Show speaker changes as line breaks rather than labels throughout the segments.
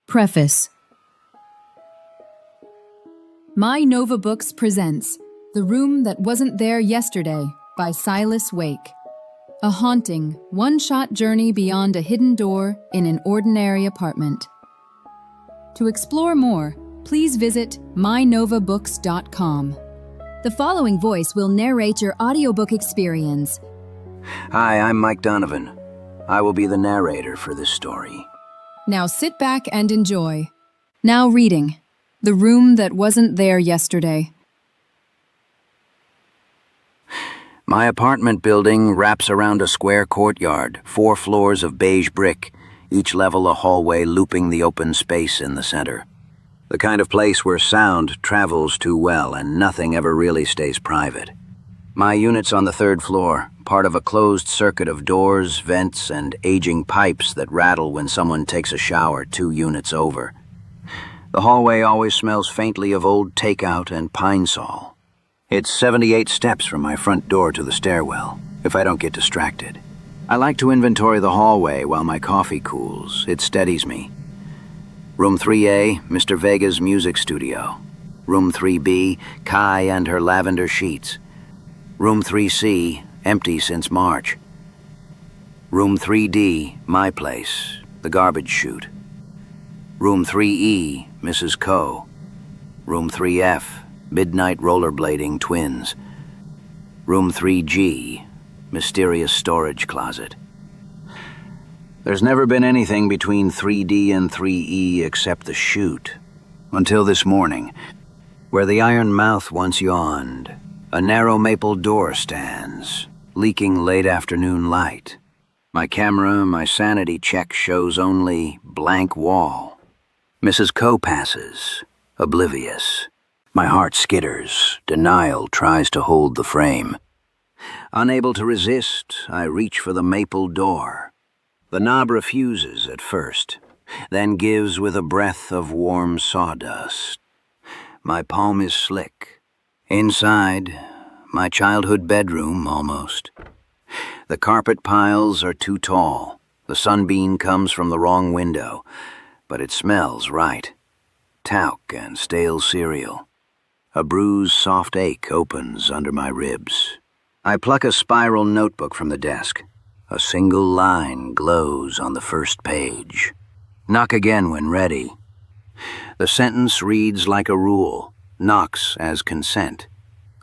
Preface. mynovabooks presents The Room That Wasn't There Yesterday by Silas Wake. A haunting, one-shot journey beyond a hidden door in an ordinary apartment. To explore more, please visit mynovabooks.com. The following voice will narrate your audiobook experience.
Hi, I'm Mike Donovan. I will be the narrator for this story.
Now sit back and enjoy. Now reading. The Room That Wasn't There Yesterday.
My apartment building wraps around a square courtyard, 4 floors of beige brick, each level a hallway looping the open space in the center. The kind of place where sound travels too well and nothing ever really stays private. My unit's on the 3rd floor, part of a closed circuit of doors, vents, and aging pipes that rattle when someone takes a shower 2 units over. The hallway always smells faintly of old takeout and pine sol. It's 78 steps from my front door to the stairwell, if I don't get distracted. I like to inventory the hallway while my coffee cools. It steadies me. Room 3A, Mr. Vega's music studio. Room 3B, Kai and her lavender sheets. Room 3C, empty since March. Room 3D, my place, the garbage chute. Room 3E, Mrs. Coe. Room 3F, midnight rollerblading twins. Room 3G, mysterious storage closet. There's never been anything between 3D and 3E except the chute. Until this morning, where the iron mouth once yawned, a narrow maple door stands, leaking late afternoon light. My camera, my sanity check shows only blank wall. Mrs. Coe passes, oblivious. My heart skitters. Denial tries to hold the frame. Unable to resist, I reach for the maple door. The knob refuses at first, then gives with a breath of warm sawdust. My palm is slick. Inside, my childhood bedroom almost. The carpet piles are too tall. The sunbeam comes from the wrong window, but it smells right. Talc and stale cereal. A bruised, soft ache opens under my ribs. I pluck a spiral notebook from the desk. A single line glows on the first page. Knock again when ready. The sentence reads like a rule. Knocks as consent.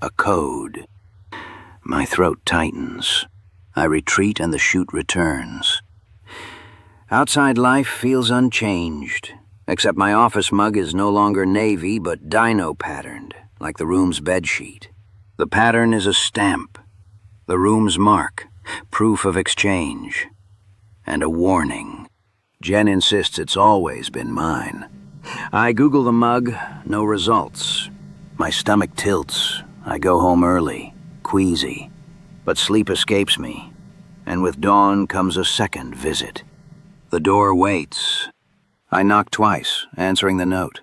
A code. My throat tightens. I retreat and the chute returns. Outside life feels unchanged, except my office mug is no longer navy but dino patterned, like the room's bedsheet. The pattern is a stamp, the room's mark, proof of exchange, and a warning. Jen insists it's always been mine. I Google the mug, no results. My stomach tilts. I go home early, queasy. But sleep escapes me, and with dawn comes a second visit. The door waits. I knock twice, answering the note.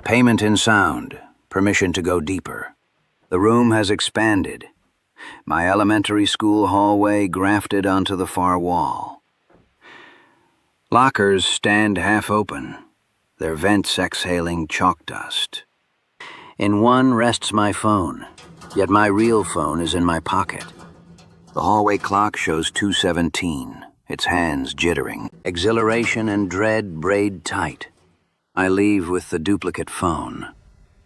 Payment in sound, permission to go deeper. The room has expanded. My elementary school hallway grafted onto the far wall. Lockers stand half open, their vents exhaling chalk dust. In one rests my phone, yet my real phone is in my pocket. The hallway clock shows 2:17, its hands jittering. Exhilaration and dread braid tight. I leave with the duplicate phone.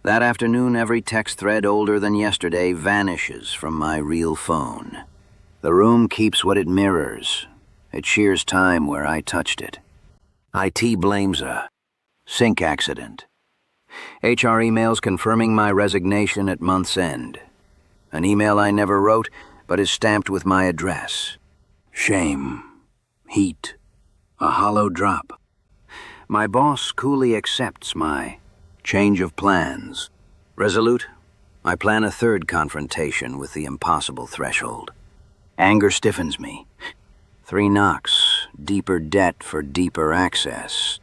That afternoon, every text thread older than yesterday vanishes from my real phone. The room keeps what it mirrors. It shears time where I touched it. IT blames a sink accident. HR emails confirming my resignation at month's end. An email I never wrote, but is stamped with my address. Shame. Heat. A hollow drop. My boss coolly accepts my change of plans. Resolute, I plan a 3rd confrontation with the impossible threshold. Anger stiffens me. 3 knocks, deeper debt for deeper access.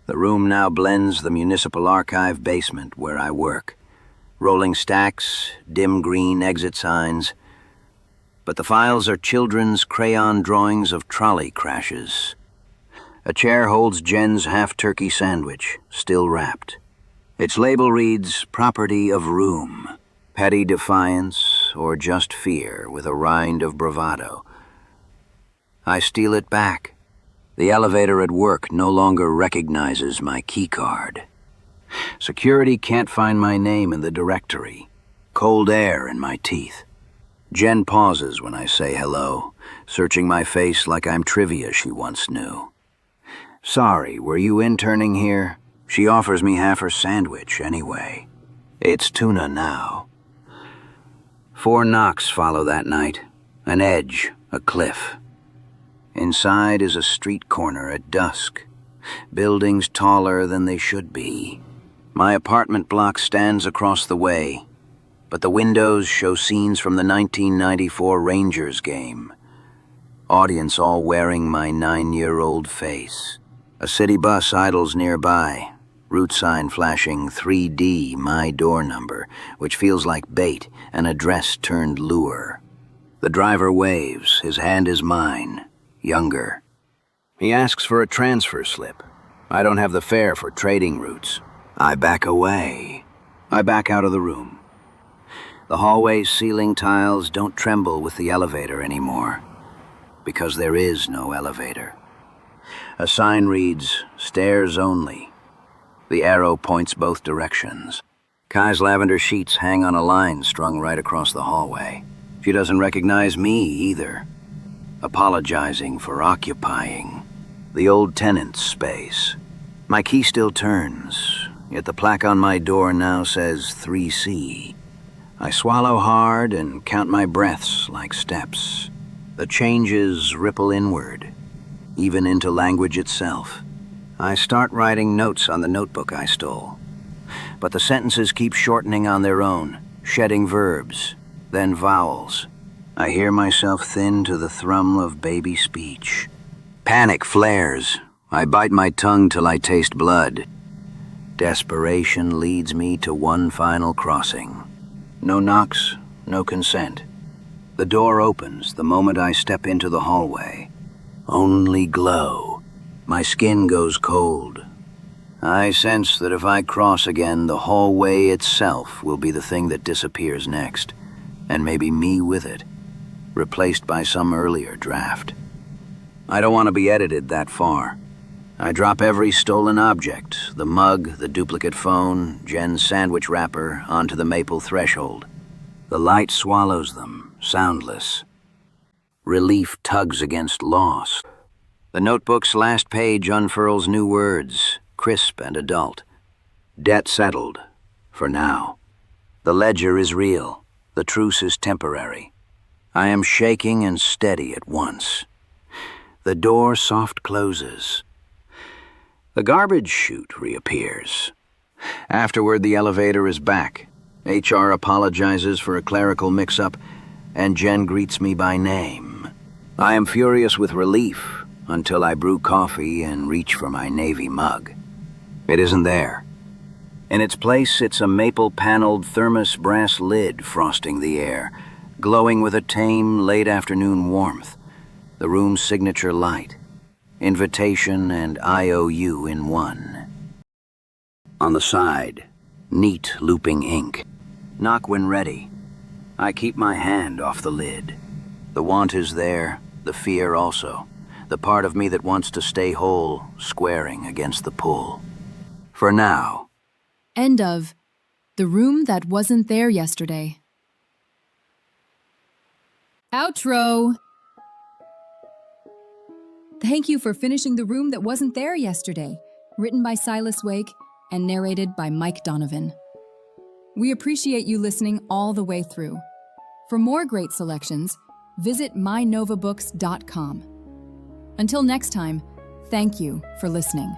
The room now blends the municipal archive basement where I work. Rolling stacks, dim green exit signs. But the files are children's crayon drawings of trolley crashes. A chair holds Jen's half-turkey sandwich, still wrapped. Its label reads, "Property of Room." Petty defiance or just fear with a rind of bravado. I steal it back. The elevator at work no longer recognizes my keycard. Security can't find my name in the directory. Cold air in my teeth. Jen pauses when I say hello, searching my face like I'm trivia she once knew. "Sorry, were you interning here?" She offers me half her sandwich anyway. It's tuna now. 4 knocks follow that night. An edge, a cliff. Inside is a street corner at dusk. Buildings taller than they should be. My apartment block stands across the way, but the windows show scenes from the 1994 Rangers game. Audience all wearing my 9-year-old face. A city bus idles nearby, route sign flashing 3D my door number, which feels like bait, an address turned lure. The driver waves, his hand is mine, younger. He asks for a transfer slip. I don't have the fare for trading routes. I back away. I back out of the room. The hallway's ceiling tiles don't tremble with the elevator anymore, because there is no elevator. A sign reads, "Stairs only." The arrow points both directions. Kai's lavender sheets hang on a line strung right across the hallway. She doesn't recognize me either. Apologizing for occupying the old tenant's space. My key still turns, yet the plaque on my door now says 3C. I swallow hard and count my breaths like steps. The changes ripple inward, even into language itself. I start writing notes on the notebook I stole. But the sentences keep shortening on their own, shedding verbs, then vowels. I hear myself thin to the thrum of baby speech. Panic flares. I bite my tongue till I taste blood. Desperation leads me to one final crossing. No knocks, no consent. The door opens the moment I step into the hallway. Only glow. My skin goes cold. I sense that if I cross again, the hallway itself will be the thing that disappears next, and maybe me with it, replaced by some earlier draft. I don't want to be edited that far. I drop every stolen object, the mug, the duplicate phone, Jen's sandwich wrapper, onto the maple threshold. The light swallows them, soundless. Relief tugs against loss. The notebook's last page unfurls new words, crisp and adult. Debt settled, for now. The ledger is real. The truce is temporary. I am shaking and steady at once. The door soft closes. The garbage chute reappears. Afterward, the elevator is back. HR apologizes for a clerical mix-up, and Jen greets me by name. I am furious with relief until I brew coffee and reach for my navy mug. It isn't there. In its place sits a maple-paneled thermos brass lid frosting the air, glowing with a tame late-afternoon warmth. The room's signature light. Invitation and IOU in one. On the side, neat looping ink. Knock when ready. I keep my hand off the lid. The want is there, the fear also. The part of me that wants to stay whole, squaring against the pull. For now.
End of The Room That Wasn't There Yesterday. Outro! Thank you for finishing The Room That Wasn't There Yesterday, written by Silas Wake and narrated by Mike Donovan. We appreciate you listening all the way through. For more great selections, visit mynovabooks.com. Until next time, thank you for listening.